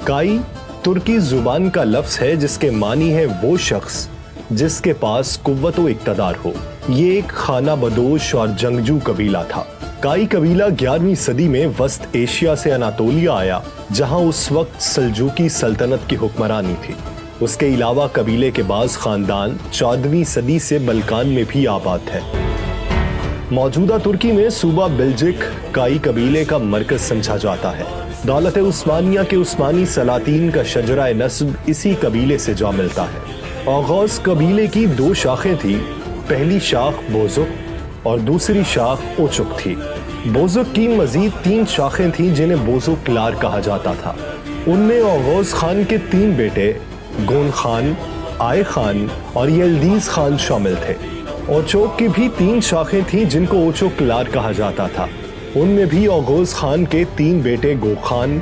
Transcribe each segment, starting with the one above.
काई तुर्की जुबान का लफ्ज है जिसके मानी है वो शख्स जिसके पास कुव्वत व इक़्तिदार हो। ये एक खाना बदोश और जंगजू कबीला था। काई कबीला 11वीं सदी में वस्त एशिया से अनातोलिया आया, जहां उस वक्त सल्जूकी सल्तनत की हुक्मरानी थी। उसके अलावा कबीले के बाज़ खानदान 14वीं सदी से बल्कान में भी आबाद है। मौजूदा तुर्की में सूबा बेल्जिक काई कबीले का मरकज समझा जाता है। दौलत उस्मानिया के उस्मानी सलातीन का शजरा नस्ब इसी कबीले से जा मिलता है। औगौस कबीले की 2 शाखें थी। पहली शाख बोजुक और दूसरी शाख ओचुक थी। बोजुक की मजीद 3 शाखें थीं जिन्हें बोजुकलार कहा जाता था। उनमें औगौस खान के 3 बेटे गोन खान, आय खान और यल्दीज खान शामिल थे। ओचोक की भी 3 शाखें थीं जिनको ओचोकलार कहा जाता था। उनमें भी औगौस खान के 3 बेटे गो खान,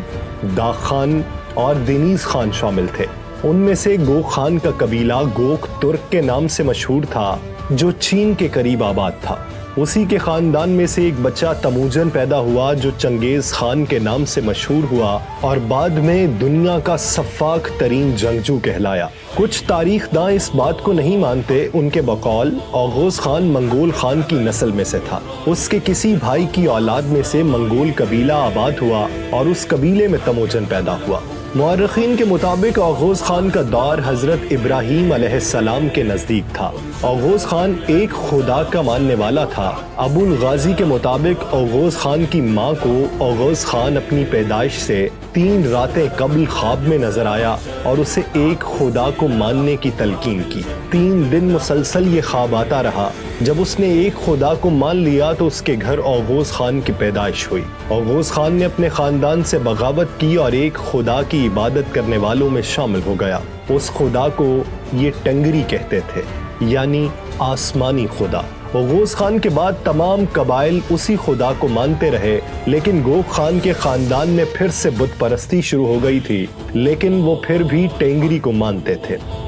दाग खान और दिनीज खान शामिल थे। उनमें से गो खान का कबीला गोक तुर्क के नाम से मशहूर था, जो चीन के करीब आबाद था। उसी के खानदान में से एक बच्चा तमूजन पैदा हुआ जो चंगेज खान के नाम से मशहूर हुआ और बाद में दुनिया का सफाक तरीन जंगजू कहलाया। कुछ तारीखदां इस बात को नहीं मानते। उनके बकौल औगौस खान मंगोल खान की नस्ल में से था। उसके किसी भाई की औलाद में से मंगोल कबीला आबाद हुआ और उस कबीले में तमोजन पैदा हुआ। मुअर्रिखीन के मुताबिक औगौस खान का दौर हजरत इब्राहीम अलैहिस्सलाम के नजदीक था। औगौस खान एक खुदा का मानने वाला था। अबुल गाजी के मुताबिक औगौस खान की माँ को औगौस खान अपनी पैदाइश से 3 रातें कबल ख्वाब में नजर आया और उसे एक खुदा को मानने की तलकीन की। 3 दिन मुसलसल ये ख्वाब आता रहा। जब उसने एक खुदा को मान लिया तो उसके घर औगौस खान की पैदाइश हुई। औगौस खान ने अपने खानदान से बगावत की और एक खुदा की इबादत करने वालों में शामिल हो गया। उस खुदा को ये टंगरी कहते थे, यानी आसमानी खुदा। औगौस खान के बाद तमाम कबाइल उसी खुदा को मानते रहे, लेकिन गो खान के खानदान में फिर से बुत परस्ती शुरू हो गई थी, लेकिन वो फिर भी टेंगरी को मानते थे।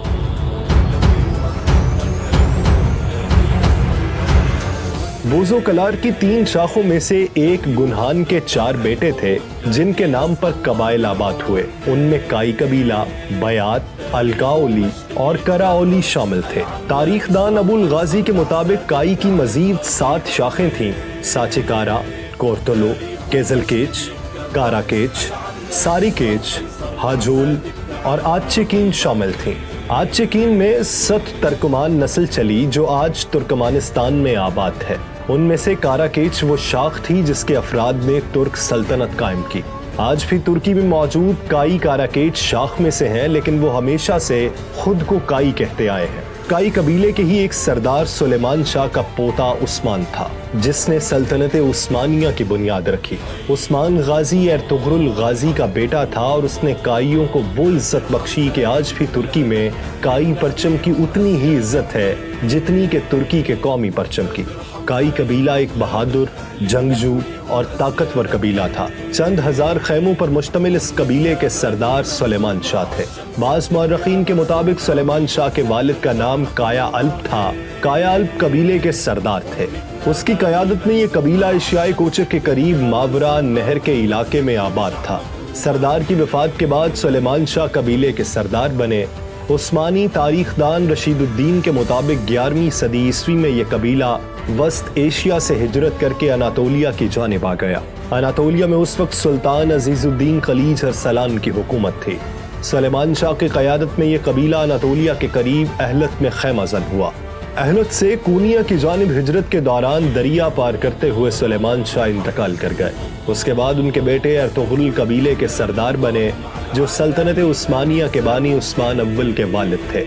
बोजोकलार की 3 शाखों में से एक गुनहान के 4 बेटे थे जिनके नाम पर कबाइल आबाद हुए। उनमें काई कबीला, बयात, अलकाओली और कराओली शामिल थे। तारीखदान अबुल गाजी के मुताबिक काई की मजीद 7 शाखें थीं। साचिकारा, कोर्तलो, केजलकेच, काराकेच, सारिकेच, हाजोल और आच्चेकीन शामिल थीं। आच्चेकीन में सत तर्कमान नस्ल चली जो आज तुर्कमानिस्तान में आबाद है। उनमें से काराकेच वो शाख थी जिसके अफराद ने तुर्क सल्तनत कायम की। आज भी तुर्की में मौजूद काई काराकेच शाख में से हैं, लेकिन वो हमेशा से खुद को काई कहते आए हैं। काई कबीले के ही एक सरदार सुलेमान शाह का पोता उस्मान था, जिसने सल्तनत उस्मानिया की बुनियाद रखी। उस्मान गाजी एर्तुगरुल गाजी का बेटा था और उसने काइयों को वो इज्जत बख्शी कि आज भी तुर्की में काई परचम की उतनी ही इज्जत है जितनी के तुर्की के कौमी परचम की। काई कबीला एक बहादुर, जंगजू और ताकतवर कबीला था। चंद हजार खैमों पर मुश्तमिल इस कबीले के सरदार सुलेमान शाह थे। बाज़ मुअर्रिखीन के मुताबिक सुलेमान शाह के वालिद का नाम काया अल्प था। काया अल्प कबीले के सरदार थे। उसकी क़यादत में ये कबीला एशियाई कोचक के करीब मावरा नहर के इलाके में आबाद था। सरदार की वफात के बाद सुलेमान शाह कबीले के सरदार बने। उस्मानी तारीखदान रशीदुद्दीन के मुताबिक 11वीं सदी ईस्वी में यह कबीला वस्त एशिया से हिजरत करके अनातोलिया की जानिब आ गया। अनातोलिया में उस वक्त सुल्तान अजीजुद्दीन खलीज अरसलान की हुकूमत थी। सुलेमान शाह की क़यादत में यह कबीला अनातोलिया के करीब अहलत में खैमाज़न हुआ। अहलत से कूनिया की जानिब हिजरत के दौरान दरिया पार करते हुए सुलेमान शाह इंतकाल कर गए। उसके बाद उनके बेटे एर्तुगरुल कबीले के सरदार बने, जो सल्तनत उस्मानिया के बानी उस्मान अव्वल के वालिद थे।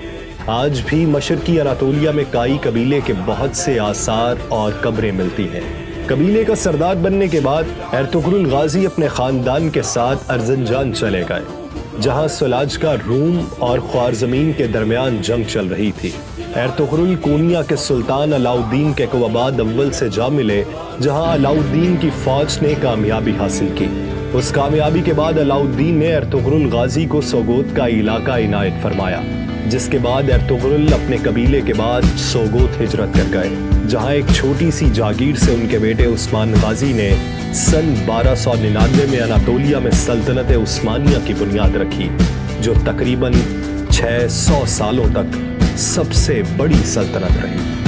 आज भी मशरकी अनातोलिया में काई कबीले के बहुत से आसार और कब्रें मिलती हैं। कबीले का सरदार बनने के बाद एर्तुगरुल गाजी अपने खानदान के साथ अर्जनजान चले गए, जहां सुलाज का रूम और ख्वारज़मीन के दरमियान जंग चल रही थी। एर्तुगरुल कोनिया के सुल्तान अलाउद्दीन के कुबाबाद अव्वल से जा मिले, जहां अलाउद्दीन की फौज ने कामयाबी हासिल की। उस कामयाबी के बाद अलाउद्दीन ने एर्तुगरुल गाजी को सोगोत का इलाका इनायत फरमाया। جس کے بعد ارطغرل اپنے قبیلے کے بعد سوگوت ہجرت کر گئے، جہاں ایک چھوٹی سی جاگیر سے ان کے بیٹے عثمان غازی نے سن 1299 میں اناطولیہ میں سلطنت عثمانیہ کی بنیاد رکھی، جو تقریباً 600 سالوں تک سب سے بڑی سلطنت رہی۔